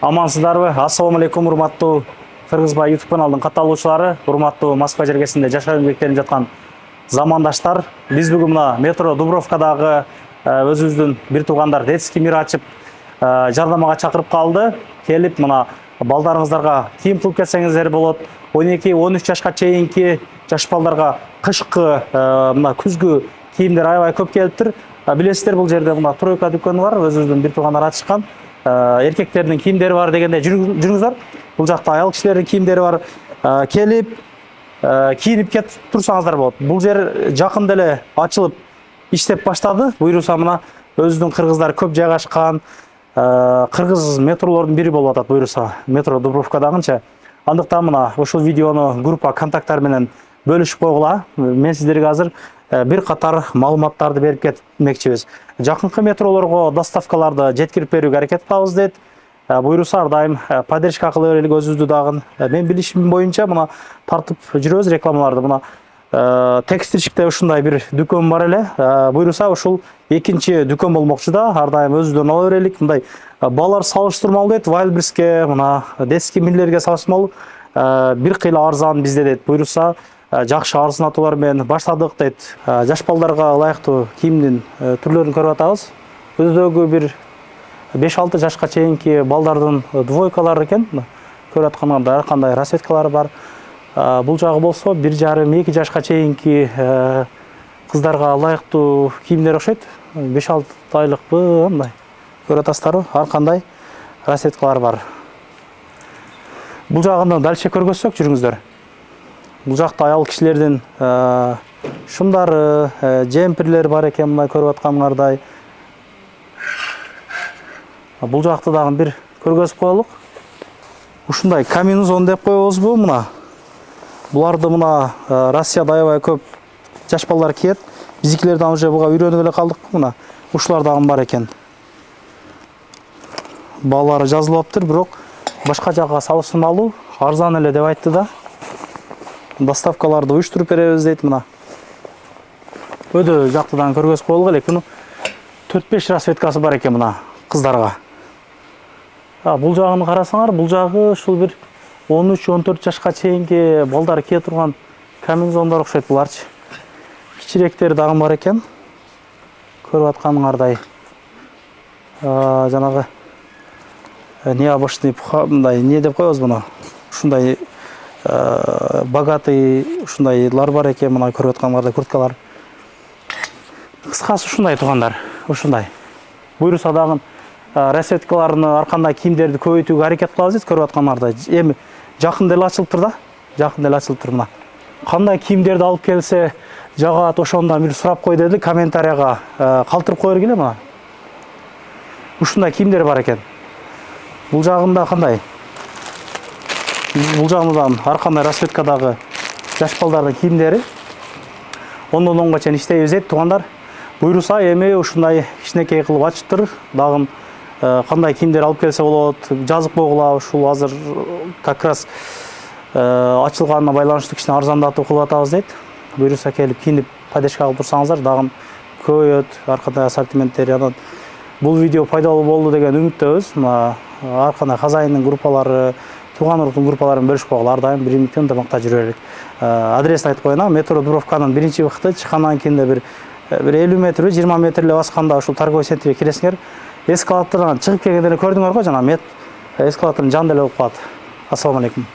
Амансыздарбы? Ассаламу алейкум, урматтуу Кыргызбай YouTube каналынын катталуучулары, урматтуу Москва жергесинде жашап эмгектенип жаткан замандаштар. Биз бүгүн мына метро Дубровкадагы өзүбүздүн бир туугандар детский мир ачып, жардамга чакырып калды. Келип мына балдарыңыздарга кийим кылып кетсеңиздер болот. 12-13 жашка чейинки жаш балдарга кышкы мына күзгү кийимдер аябай көп келиптир. Билесиздер, бул жерде мына тройка дүкөнү бар, өзүбүздүн бир туугандар ачышкан. Эркектердин кийимдери бар дегенде жүрүңүздөр. Бул жакта аял кишилердин кийимдери бар. Келип кийинип кетип турсаңыздар болот. Бул жер жакында эле ачылып иштеп баштады. Буюрса мына өзүбүздүн кыргыздар көп жайгашкан кыргыз метролордун бири болуп атат, буюрса метро Дубровкадагынча. Андыктан мына ушул видеону группа контакттар менен бөлүшүп койгула. Мен сиздерге азыр бир катар маалыматтарды берип кетмекчибиз. Жакынкы метролорго доставкаларды жеткирип берүүгө аракет кылабыз дейт. Буюрса ар дайым поддержка кыла берели өзүбүздү дагы. Мен билишим боюнча мына тартып жүрөбүз рекламаларды. Мына текстильчикте ушундай бир дүкөн бар эле. Буюрса ушул экинчи дүкөн болмокчу да. Ар дайым өзүбүздөн ала берелик. Мындай балар салыштырмалуу дейт. Вайлберске, мына детский мирлерге салыштырмалуу бир кыйла арзан бизде дейт. Буюрса жакшы арзан атуулар менен баштадык дейт. Жаш балдарга ылайыктуу кийимдин түрлөрүн көрүп атабыз. Өздөгү бир 5-6 жашка чейинки балдардын двойкалары экен. Көрүп атканда ар кандай расцветкалары бар. Бул жагы болсо 1,5-2 жашка чейинки кыздарга ылайыктуу кийимдер окшойт. 5-6 айлыкпы, мындай. Көрүп атасыздарбы? Ар кандай расцветкалар бар. Бул жагында дальше көргөзсөк, жүрүңүздөр. Бул жакта аял кишилердин шумдары, джемперлер бар экен, мына көрүп атканыңардай. Бул жакта дагы бир көргөзүп коелук. Ушундай комбинезон деп коебузбу мына. Буларды мына Россияда аябай көп жаш балдар киет. Биздикилерден уже буга үйрөнүп эле калдык мына. Ушулар дагы бар экен. Балары жазылыптыр, бирок башка жакка салыштырмалуу арзан эле деп айтты да. Доставкаларды уюштуруп беребиз дейт мына. Өдө жактадан көргөзүп коелук элек. Муну 4-5 расцветкасы бар экен мына кыздарга. Бул жагын карасаңар, бул жагы ушул бир 13-14 жашка чейинки балдар кие турган комбинезондор окшойт буларчы. Кичиректери дагы бар экен. Көрүп атканыңардай. Жанагы необычный мындай не деп коебуз муну. Ушундай богатый ушундайлар бар экен, мына көрүп атканыңардай курткалар. Кыскасы ушундай туугандар, ушундай. Буюрса дагы расцветкаларын ар кандай кийимдерди көбөйтүүгө аракет кылабыз дейт, көрүп атканыңардай. Эми жакында эле ачылыптыр да. Жакында эле ачылыптыр мына. Кандай кийимдерди алып келсе жагат, ошондон бир сурап кой деди, комментарияга калтырып кое бергиле мына. Ушундай кийимдер бар экен. Бул жагында кандай? Бул жагында ар кандай расцветкадагы жаш балдардын кийимдери. Ондон онго чейин иштейбиз дейт туугандар. Буюрса эми ушундай кичинекей кылып ачыптыр. Дагы кандай кийимдер алып келсе болот, жазып койгула. Ушул азыр как раз ачылганына байланыштуу кичине арзандатуу кылып атабыз дейт. Буюрса келип кийинип поддержка кылып турсаңыздар, дагы көбөйөт ар кандай ассортименттери. Анан бул видео пайдалуу болду деген үмүттөбүз. Ар кандай хозяиндин группалары, тууган уруктун группаларын бөлүшүп койгула. Ар дайым биримиктен ынтымакта жүрө берелик. Адресин айтып коеюн. Метро Дубровканын биринчи быкты чыккандан кийин бир 50 метр, 20 метр эле басканда ушул торговый центрге киресиңер. Эскалатордан чыгып келгенде эле көрдүңөр го, жана эскалатордун жанында эле болуп калат. Ассаламу алейкум.